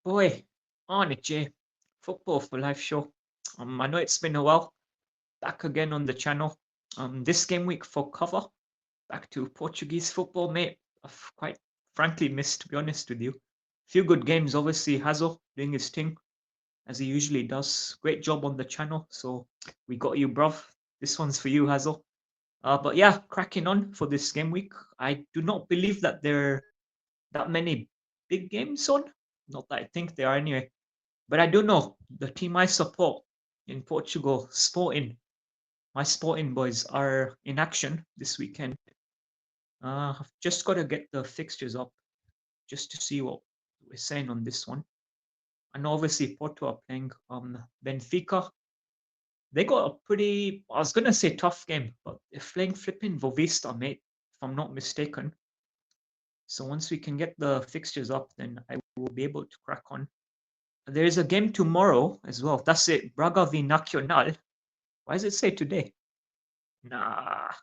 Boy, Arnie J, Football for Life show. I know it's been a while. Back again on the channel. This game week for cover. Back to Portuguese football, mate. I've quite frankly missed, to be honest with you. Few good games, obviously. Hazel doing his thing, as he usually does. Great job on the channel. So we got you, bruv. This one's for you, Hazel. But yeah, cracking on for this game week. I do not believe that there are that many big games on. Not that I think there are anyway. But I do know the team I support in Portugal, Sporting, my Sporting boys are in action this weekend. I've just got to get the fixtures up just to see what we're saying on this one. And obviously Porto are playing Benfica. They got a pretty, I was going to say tough game, but they're playing flipping Boavista, mate, if I'm not mistaken. So once we can get the fixtures up, then I will be able to crack on. There is a game tomorrow as well. That's it. Braga v Nacional. Why does it say today? Nah, I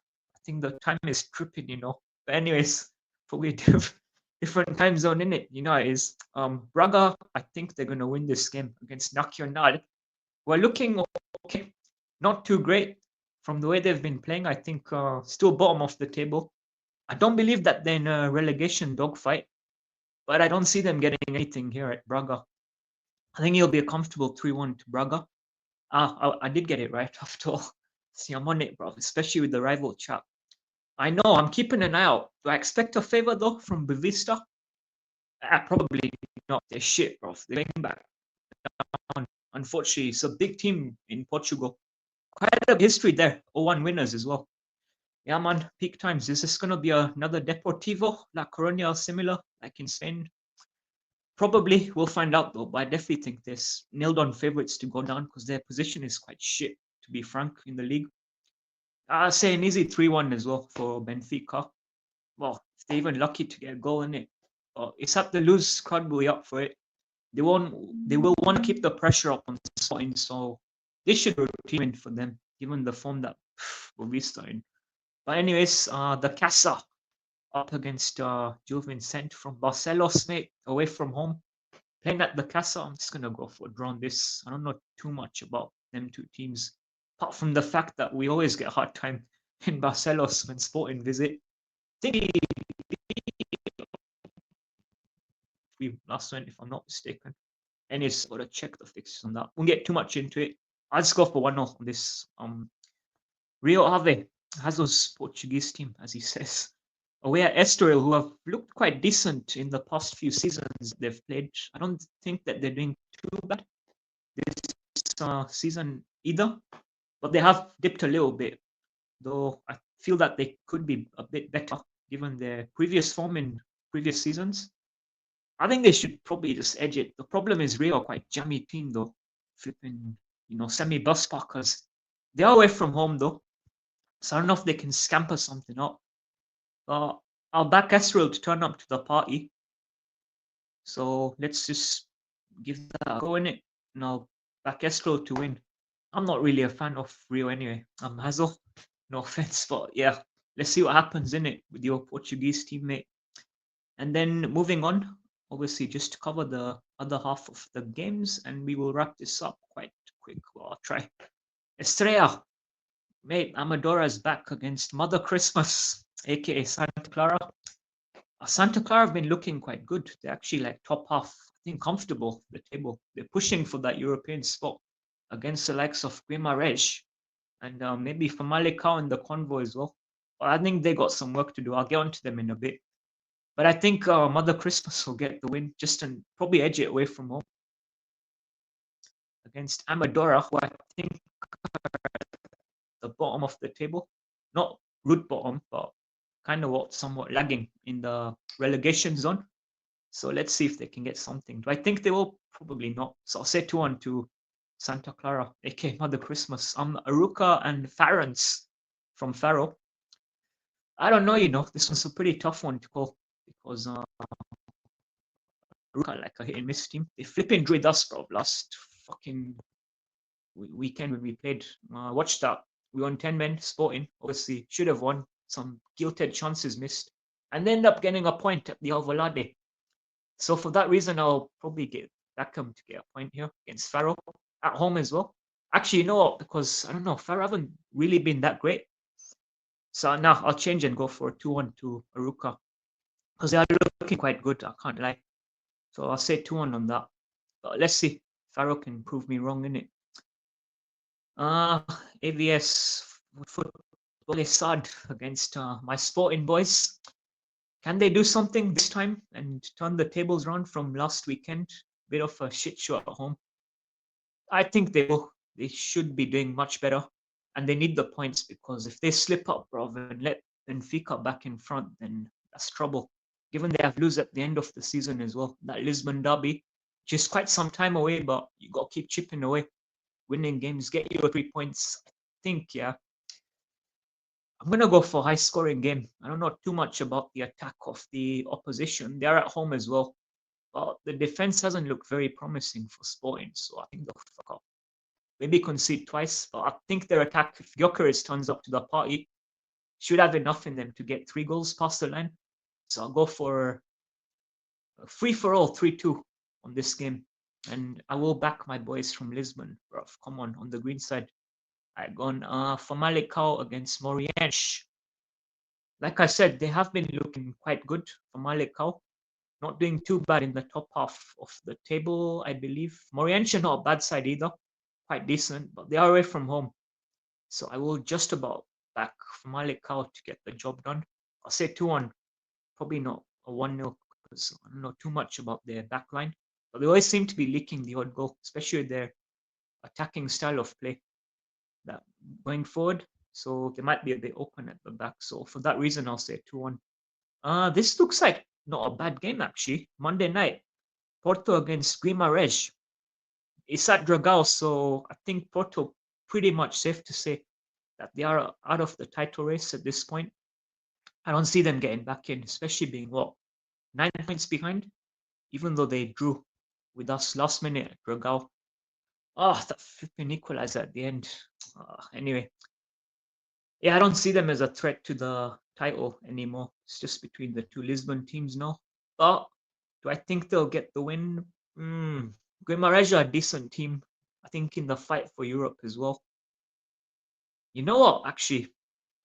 think the time is tripping, you know. But anyways, probably different time zone in it. You know, it is. Braga, I think they're gonna win this game against Nacional. We're looking okay, not too great from the way they've been playing. I think still bottom of the table. I don't believe that they're in a relegation dogfight, but I don't see them getting anything here at Braga. I think it'll be a comfortable 3-1 to Braga. I did get it right after all. See, I'm on it, bro, especially with the rival chat. I know, I'm keeping an eye out. Do I expect a favor, though, from Boavista? Probably not. They're shit, bro. They're going back down. Unfortunately, it's a big team in Portugal. Quite a history there. 0-1 winners as well. Yeah, man, peak times. Is this going to be another Deportivo, La Coruña, similar, like in Spain? Probably, we'll find out, though. But I definitely think there's nailed-on favorites to go down because their position is quite shit, to be frank, in the league. I'll say an easy 3-1 as well for Benfica. Well, if they're even lucky to get a goal in it. It's up to lose, crowd will be up for it. They will want to keep the pressure up on Sporting, so this should be a routine for them, given the form that Boavista in. But anyways, the Casa up against Gil Vicente from Barcelos, mate, away from home. Playing at the Casa, I'm just gonna go for a draw on this. I don't know too much about them two teams, apart from the fact that we always get a hard time in Barcelos when Sporting visit. I think we last went, if I'm not mistaken. Anyways, gotta check the fixtures on that. Won't get too much into it. I'll just go for 1-0 on this. Rio Ave has those Portuguese team, as he says. Away at Estoril, who have looked quite decent in the past few seasons they've played. I don't think that they're doing too bad this season either, but they have dipped a little bit, though I feel that they could be a bit better given their previous form in previous seasons. I think they should probably just edge it. The problem is Rio are quite jammy team though, flipping, semi-bus parkers. They are away from home though, so I don't know if they can scamper something up. But I'll back Estoril to turn up to the party. So let's just give that a go in it, and I'll back Estoril to win. I'm not really a fan of Rio anyway. I'm Hazel. No offense, but yeah, let's see what happens in it with your Portuguese teammate. And then moving on, obviously just to cover the other half of the games, and we will wrap this up quite quick. Well, I'll try. Estrella, mate, Amadora's back against Mother Christmas, aka Santa Clara. Santa Clara have been looking quite good. They're actually like top half, I think, comfortable the table. They're pushing for that European spot against the likes of Guimarães and maybe Famalicão in the convoy as well. But I think they got some work to do. I'll get onto them in a bit. But I think Mother Christmas will get the win, just and probably edge it away from home against Amadora, who I think are at the bottom of the table. Not root bottom, but kind of somewhat lagging in the relegation zone. So let's see if they can get something. Do I think they will? Probably not. So I'll say 2-1 to Santa Clara, aka Mother Christmas. Aruca and Farense from Faro. I don't know, this was a pretty tough one to call because Aruca like a hit and miss team. They flipping enjoyed us, bro, last fucking weekend when we played. Watch that. We won 10 men, Sporting. Obviously, should have won. Some guilted chances missed. And they end up getting a point at the Alvalade. So for that reason, I'll probably back them to get a point here against Faro at home as well. Actually, you know what? Because I don't know, Faro haven't really been that great. So now I'll change and go for 2-1 to Aruka because they are looking quite good. I can't lie. So I'll say 2-1 on that. But let's see. Faro can prove me wrong, innit? AVS football is sad against my Sporting boys. Can they do something this time and turn the tables around from last weekend? Bit of a shit show at home. I think they will. They should be doing much better, and they need the points because if they slip up, bro, and let Benfica back in front, then that's trouble. Given they have lose at the end of the season as well, that Lisbon derby, which is quite some time away, but you got to keep chipping away, winning games, get your 3 points. I think, yeah. I'm gonna go for high scoring game. I don't know too much about the attack of the opposition. They are at home as well, but the defense hasn't looked very promising for Sporting, so I think they'll fuck up. Maybe concede twice, but I think their attack, if Gyökeres turns up to the party, should have enough in them to get 3 goals past the line. So I'll go for a free-for-all 3-2 on this game. And I will back my boys from Lisbon, bro. Come on the green side. I gone Famalicão against Moreirense. Like I said, they have been looking quite good. Famalicão, not doing too bad in the top half of the table, I believe. Moreirense not a bad side either, quite decent, but they are away from home. So I will just about back Famalicão to get the job done. I'll say 2-1, probably not a 1-0 because I don't know too much about their backline. But they always seem to be leaking the odd goal, especially their attacking style of play. That going forward, so they might be a bit open at the back. So for that reason, I'll say 2-1. This looks like not a bad game actually. Monday night, Porto against Guimarães. It's at Dragao, so I think Porto pretty much safe to say that they are out of the title race at this point. I don't see them getting back in, especially being 9 points behind, even though they drew with us last minute at Dragao. That flipping equalizer at the end. Anyway, yeah, I don't see them as a threat to the title anymore. It's just between the two Lisbon teams now. But do I think they'll get the win? Guimarães are a decent team. I think in the fight for Europe as well. You know what? Actually,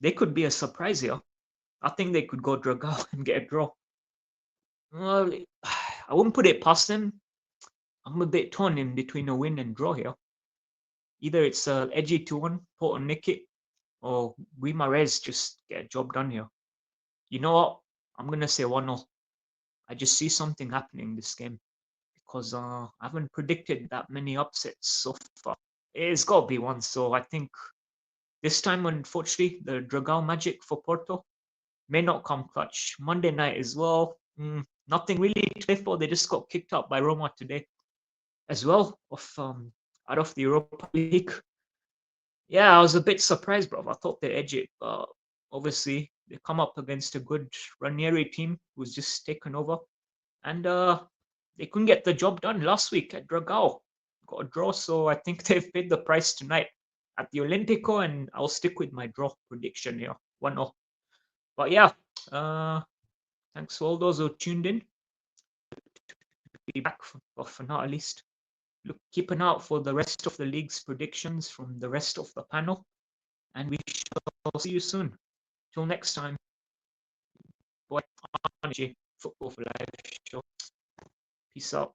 they could be a surprise here. I think they could go Dragao and get a draw. Well, I wouldn't put it past them. I'm a bit torn in between a win and draw here. Either it's a edgy 2-1, Porto nick it, or Guimarães just get a job done here. You know what? I'm gonna say 1-0. I just see something happening this game because I haven't predicted that many upsets so far. It's got to be one. So I think this time, unfortunately, the Dragao magic for Porto may not come clutch. Monday night as well. Nothing really to play for. They just got kicked out by Roma today as well out of the Europa League. Yeah, I was a bit surprised, bro. I thought they'd edge it, but obviously they come up against a good Ranieri team who's just taken over, and they couldn't get the job done last week at Dragao. Got a draw, so I think they've paid the price tonight at the Olimpico, and I'll stick with my draw prediction here, 1-0. But yeah, thanks for all those who tuned in. Be back for now at least. Keep an eye out for the rest of the league's predictions from the rest of the panel, and we shall see you soon. Till next time. Boy, Arnie, Football for Life show. Peace out.